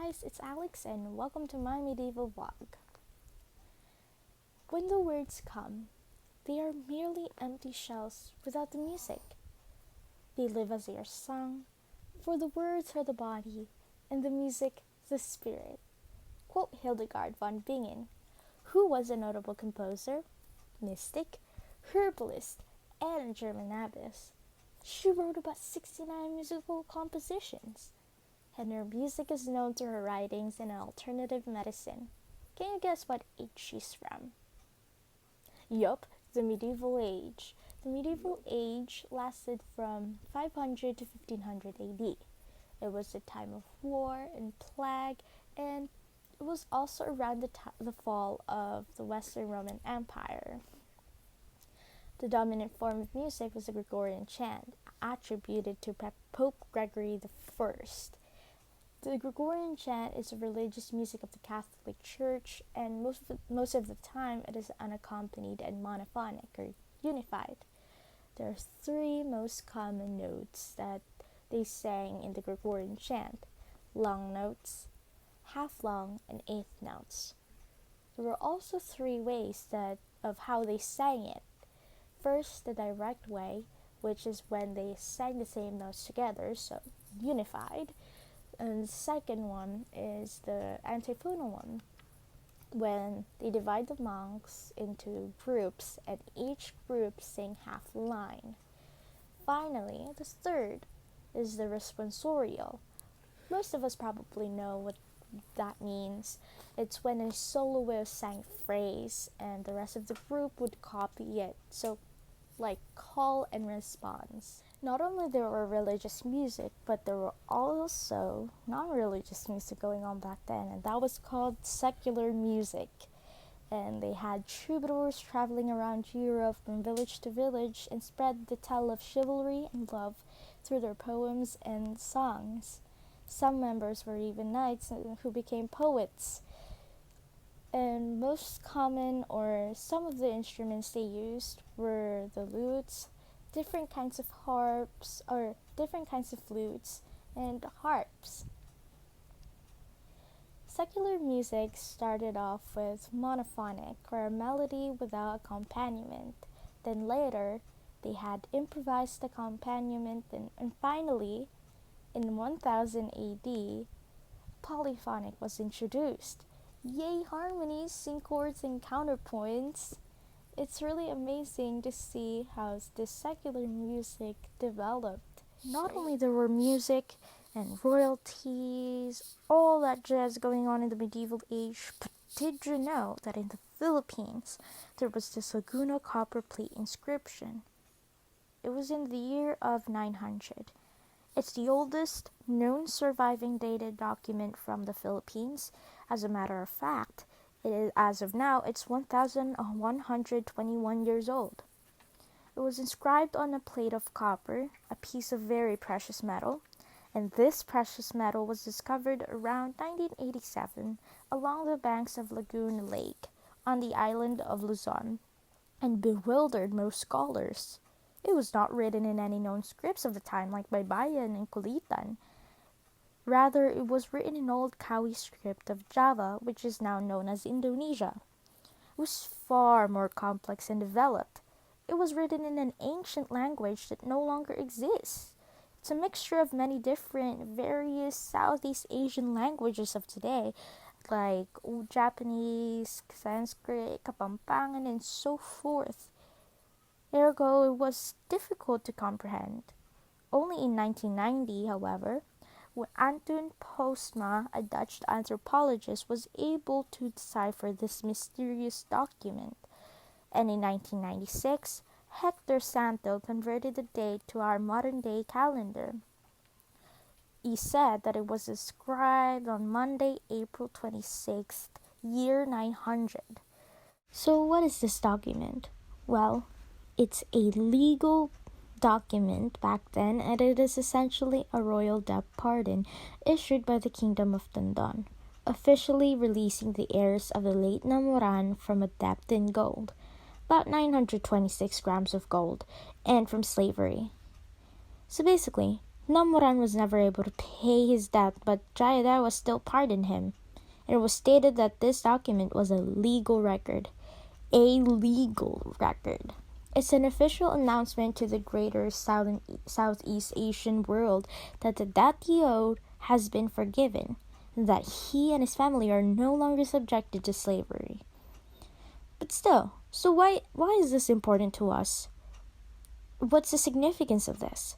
guys, it's Alex and welcome to my medieval vlog. When the words come, they are merely empty shells without the music. They live as they are sung, for the words are the body and the music the spirit. Quote Hildegard von Bingen, who was a notable composer, mystic, herbalist, and German abbess. She wrote about 69 musical compositions, and her music is known through her writings in alternative medicine. Can you guess what age she's from? Yup, the medieval age. The medieval age lasted from 500 to 1500 AD. It was a time of war and plague, and it was also around the fall of the Western Roman Empire. The dominant form of music was the Gregorian chant, attributed to Pope Gregory I. The Gregorian chant is the religious music of the Catholic Church, and most of the time it is unaccompanied and monophonic or unified. There are three most common notes that they sang in the Gregorian chant: long notes, half-long, and eighth notes. There were also three ways of how they sang it. First, the direct way, which is when they sang the same notes together, so unified. And the second one is the antiphonal one, when they divide the monks into groups and each group sang half a line. Finally, the third is the responsorial. Most of us probably know what that means. It's when a soloist sang a phrase and the rest of the group would copy it, so like call and response. Not only there were religious music, but there were also non-religious music going on back then, and that was called secular music. And they had troubadours traveling around Europe from village to village and spread the tale of chivalry and love through their poems and songs. Some members were even knights who became poets. And most common, or some of the instruments they used, were the lutes, different kinds of harps, or different kinds of flutes, and harps. Secular music started off with monophonic, or a melody without accompaniment. Then later, they had improvised accompaniment, and finally, in 1000 AD, polyphonic was introduced. Yay, harmonies, sync chords, and counterpoints. It's really amazing to see how this secular music developed. Not only there were music and royalties, all that jazz going on in the medieval age, but did you know that in the Philippines there was this Laguna copper plate inscription? It was in the year of 900. It's the oldest known surviving dated document from the Philippines. As a matter of fact, as of now, it's 1,121 years old. It was inscribed on a plate of copper, a piece of very precious metal, and this precious metal was discovered around 1987 along the banks of Laguna Lake on the island of Luzon, and bewildered most scholars. It was not written in any known scripts of the time like Baybayin and Kulitan. Rather, it was written in Old Kawi script of Java, which is now known as Indonesia. It was far more complex and developed. It was written in an ancient language that no longer exists. It's a mixture of many different, various Southeast Asian languages of today, like Japanese, Sanskrit, Kapampangan, and so forth. Ergo, it was difficult to comprehend. Only in 1990, however, when Anton Postma, a Dutch anthropologist, was able to decipher this mysterious document. And in 1996, Hector Santo converted the date to our modern-day calendar. He said that it was inscribed on Monday, April 26th, year 900. So what is this document? Well, it's a legal document back then, and it is essentially a royal debt pardon issued by the Kingdom of Tandon, officially releasing the heirs of the late Namoran from a debt in gold, about 926 grams of gold, and from slavery. So basically, Namuran was never able to pay his debt, but Jayadeva still pardoned him. And it was stated that this document was a legal record. A legal record. It's an official announcement to the greater Southeast Asian world that the debt he owed has been forgiven, and that he and his family are no longer subjected to slavery. But still, so why is this important to us? What's the significance of this?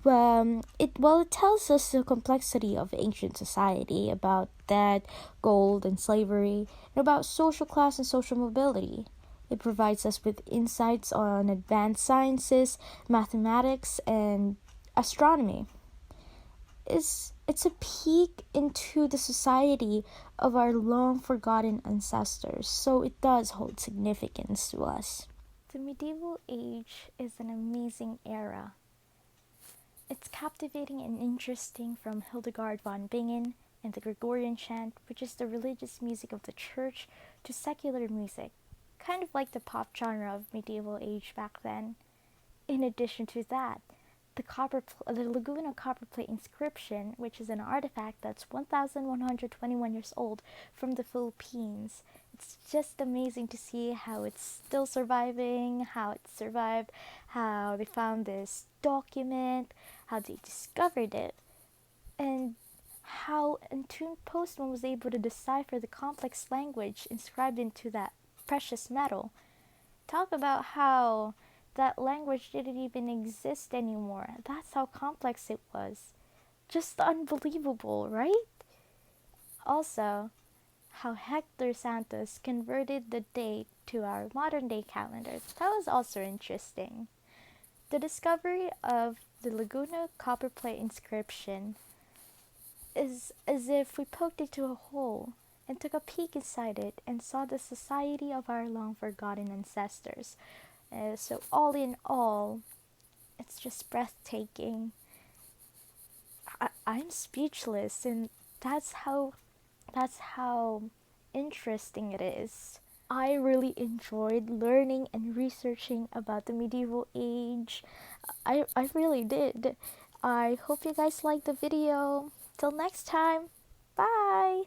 It tells us the complexity of ancient society, about debt, gold, and slavery, and about social class and social mobility. It provides us with insights on advanced sciences, mathematics, and astronomy. It's a peek into the society of our long forgotten ancestors, so it does hold significance to us. The medieval age is an amazing era. It's captivating and interesting, from Hildegard von Bingen and the Gregorian chant, which is the religious music of the church, to secular music, kind of like the pop genre of medieval age back then. In addition to that, the Laguna copperplate inscription, which is an artifact that's 1,121 years old from the Philippines. It's just amazing to see how it's still surviving, how it survived, how they found this document, how they discovered it, and how Antoon Postman was able to decipher the complex language inscribed into that precious metal. Talk about how that language didn't even exist anymore. That's how complex it was. Just unbelievable, right? Also, how Hector Santos converted the date to our modern day calendar. That was also interesting. The discovery of the Laguna copperplate inscription is as if we poked into a hole and took a peek inside it and saw the society of our long forgotten ancestors. So all in all, it's just breathtaking. I'm speechless, and that's how interesting it is. I really enjoyed learning and researching about the medieval age. I really did. I hope you guys liked the video. Till next time, bye!